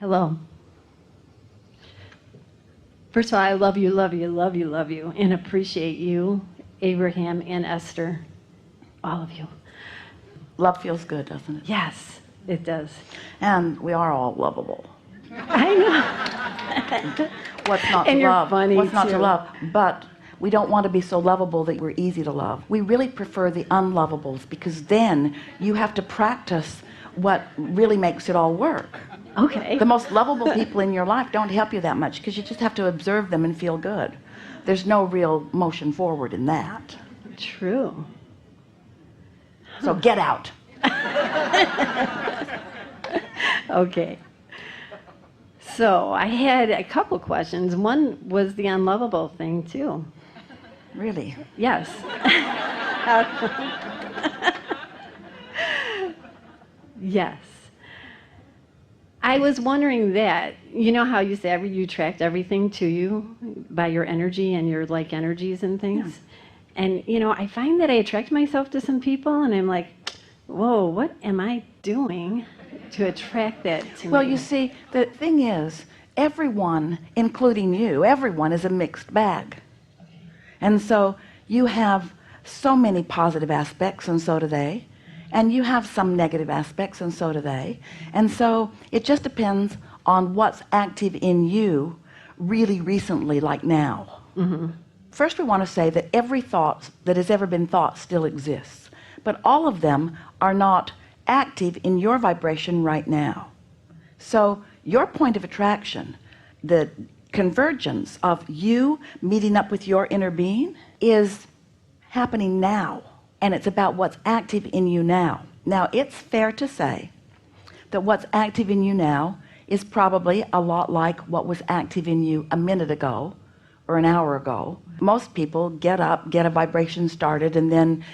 Hello. First of all, I love you, love you, love you, love you, and appreciate you, Abraham and Esther, all of you. Love feels good, doesn't it? Yes, it does. And we are all lovable. I know. What's not And to you're love? funny, What's not to too. love? But we don't want to be so lovable that we're easy to love. We really prefer the unlovables, because then you have to practice what really makes it all work. Okay. The most lovable people in your life don't help you that much, because you just have to observe them and feel good. There's no real motion forward in that. True. So get out. Okay. So I had a couple questions. One was the unlovable thing, too. Really? Yes. Yes. I was wondering that, you know how you say you attract everything to you by your energy and your like energies and things? Yeah. And, you know, I find that I attract myself to some people and I'm like, whoa, what am I doing to attract that to me? Well, you see, the thing is, everyone, including you, everyone is a mixed bag. And so you have so many positive aspects, and so do they. And you have some negative aspects, and so do they. And so it just depends on what's active in you really recently, like now. Mm-hmm. First, we want to say that every thought that has ever been thought still exists. But all of them are not active in your vibration right now. So your point of attraction, the convergence of you meeting up with your inner being, is happening now. And it's about what's active in you now. Now, it's fair to say that what's active in you now is probably a lot like what was active in you a minute ago or an hour ago. Most people get up, get a vibration started, and then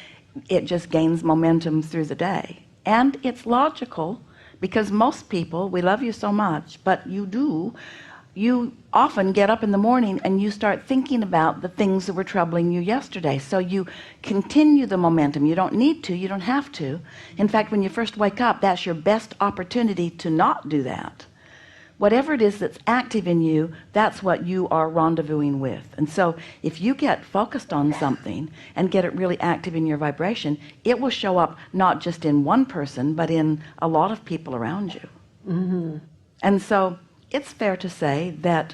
it just gains momentum through the day. And it's logical, because most people, we love you so much, but you often get up in the morning and you start thinking about the things that were troubling you yesterday. So you continue the momentum. You don't need to, you don't have to. In fact, when you first wake up, that's your best opportunity to not do that. Whatever it is that's active in you, that's what you are rendezvousing with. And so if you get focused on something and get it really active in your vibration, it will show up not just in one person, but in a lot of people around you. Mm-hmm. And so it's fair to say that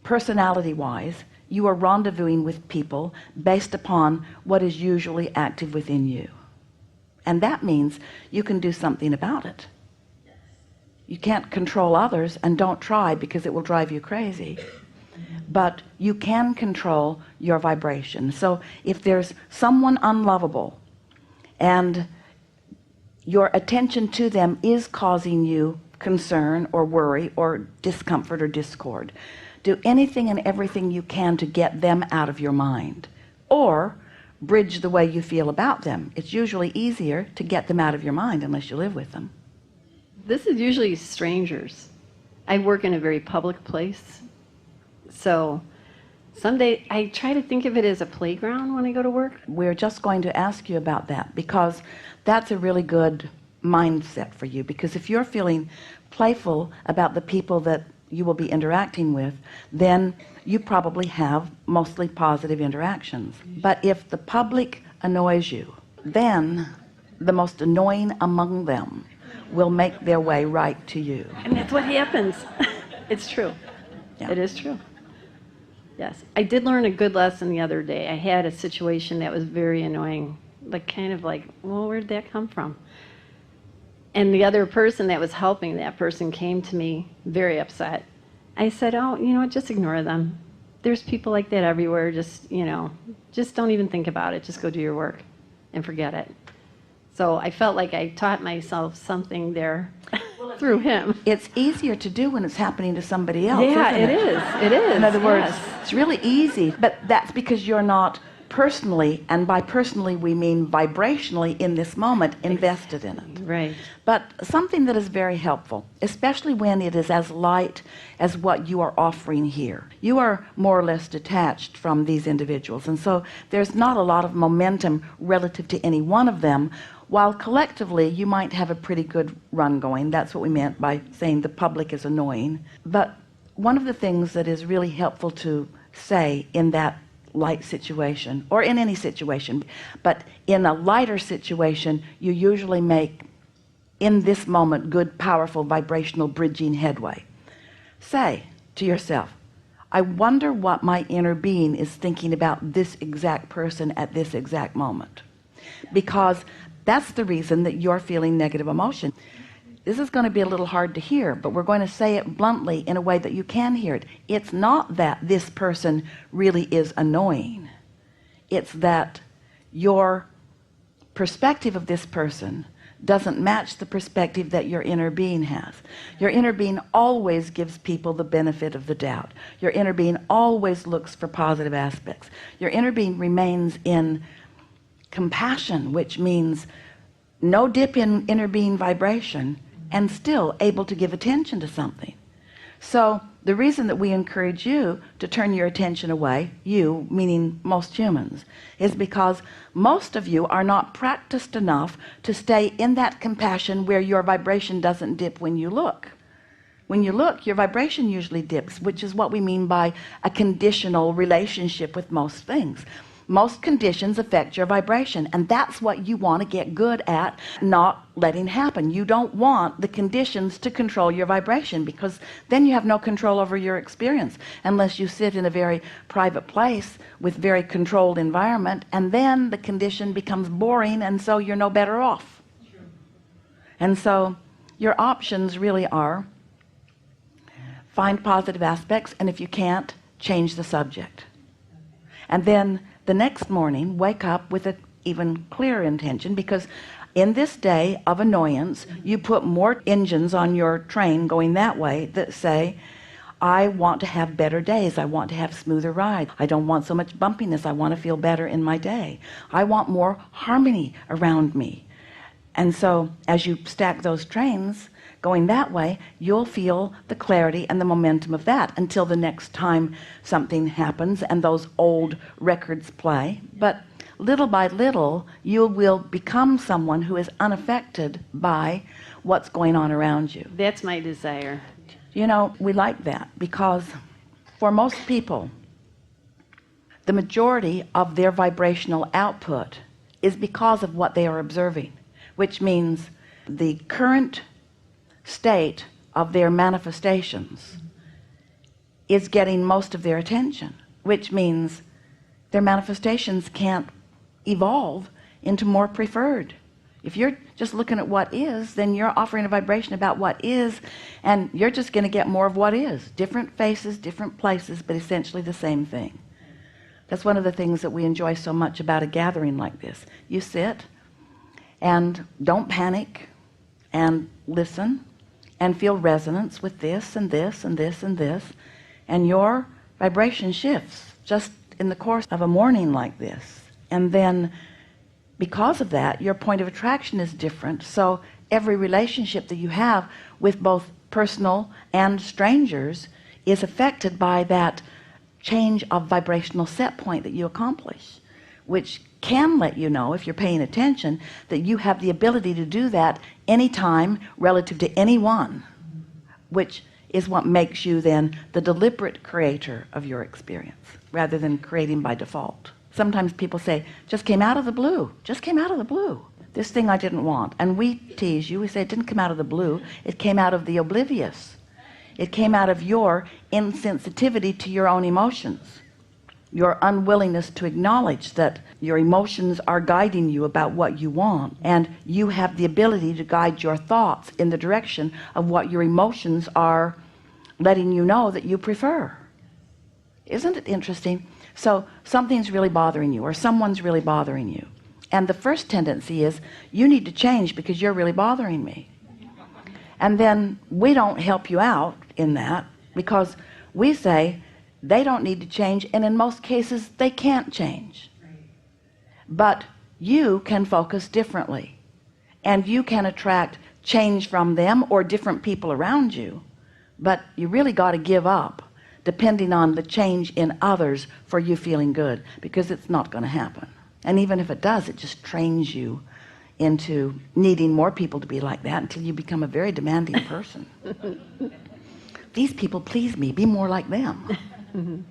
personality-wise, you are rendezvousing with people based upon what is usually active within you. And that means you can do something about it. You can't control others, and don't try, because it will drive you crazy. But you can control your vibration. So if there's someone unlovable and your attention to them is causing you concern or worry or discomfort or discord, do anything and everything you can to get them out of your mind, or bridge the way you feel about them. It's usually easier to get them out of your mind unless you live with them. This is usually strangers. I work in a very public place, so someday I try to think of it as a playground when I go to work. We're just going to ask you about that, because that's a really good mindset for you. Because if you're feeling playful about the people that you will be interacting with, then you probably have mostly positive interactions. But if the public annoys you, then the most annoying among them will make their way right to you. And that's what happens. It's true. Yeah. It is true. Yes. I did learn a good lesson the other day. I had a situation that was very annoying, like kind of like, well, where'd that come from? And the other person that was helping that person came to me very upset. I said, oh, you know what, just ignore them. There's people like that everywhere. Just, you know, just don't even think about it. Just go do your work and forget it. So I felt like I taught myself something there through him. It's easier to do when it's happening to somebody else, Yeah, isn't it? it is. It is. In other words, yes. it's really easy, but that's because you're not personally, and by personally we mean vibrationally in this moment, invested in it. Right. But something that is very helpful, especially when it is as light as what you are offering here. You are more or less detached from these individuals, and so there's not a lot of momentum relative to any one of them. while collectively you might have a pretty good run going, that's what we meant by saying the public is annoying. But one of the things that is really helpful to say in that light situation, or in any situation, but in a lighter situation, you usually make, in this moment, good, powerful, vibrational bridging headway. Say to yourself, I wonder what my inner being is thinking about this exact person at this exact moment, because that's the reason that you're feeling negative emotion. This is going to be a little hard to hear, but we're going to say it bluntly in a way that you can hear it. It's not that this person really is annoying. It's that your perspective of this person doesn't match the perspective that your inner being has. Your inner being always gives people the benefit of the doubt. Your inner being always looks for positive aspects. Your inner being remains in compassion, which means no dip in inner being vibration, and still able to give attention to something. So the reason that we encourage you to turn your attention away, you meaning most humans, is because most of you are not practiced enough to stay in that compassion where your vibration doesn't dip when you look. When you look, your vibration usually dips, which is what we mean by a conditional relationship with most things. Most conditions affect your vibration, and that's what you want to get good at not letting happen. You don't want the conditions to control your vibration, because then you have no control over your experience unless you sit in a very private place with very controlled environment, and then the condition becomes boring, and so you're no better off. And so your options really are find positive aspects, and if you can't, change the subject. And then the next morning, wake up with an even clearer intention, because in this day of annoyance, you put more engines on your train going that way that say, I want to have better days. I want to have smoother rides. I don't want so much bumpiness. I want to feel better in my day. I want more harmony around me. And so as you stack those trains going that way, you'll feel the clarity and the momentum of that until the next time something happens and those old records play. But little by little, you will become someone who is unaffected by what's going on around you. That's my desire. You know, we like that because for most people, the majority of their vibrational output is because of what they are observing, which means the current state of their manifestations is getting most of their attention, which means their manifestations can't evolve into more preferred. If you're just looking at what is, then you're offering a vibration about what is, and you're just going to get more of what is. Different faces, different places, but essentially the same thing. That's one of the things that we enjoy so much about a gathering like this. You sit and don't panic and listen and feel resonance with this and this and this and this, and your vibration shifts just in the course of a morning like this. And then because of that, your point of attraction is different. So every relationship that you have with both personal and strangers is affected by that change of vibrational set point that you accomplish, which can let you know, if you're paying attention, that you have the ability to do that anytime relative to anyone, which is what makes you then the deliberate creator of your experience rather than creating by default. Sometimes people say, just came out of the blue, just came out of the blue, this thing I didn't want. And we tease you, we say it didn't come out of the blue, it came out of the oblivious. It came out of your insensitivity to your own emotions, your unwillingness to acknowledge that your emotions are guiding you about what you want, and you have the ability to guide your thoughts in the direction of what your emotions are letting you know that you prefer. Isn't it interesting? So something's really bothering you, or someone's really bothering you, and the first tendency is you need to change because you're really bothering me. And then we don't help you out in that, because we say they don't need to change, and in most cases they can't change. But you can focus differently, and you can attract change from them or different people around you, but you really got to give up depending on the change in others for you feeling good, because it's not going to happen. And even if it does, it just trains you into needing more people to be like that until you become a very demanding person. These people please me, be more like them.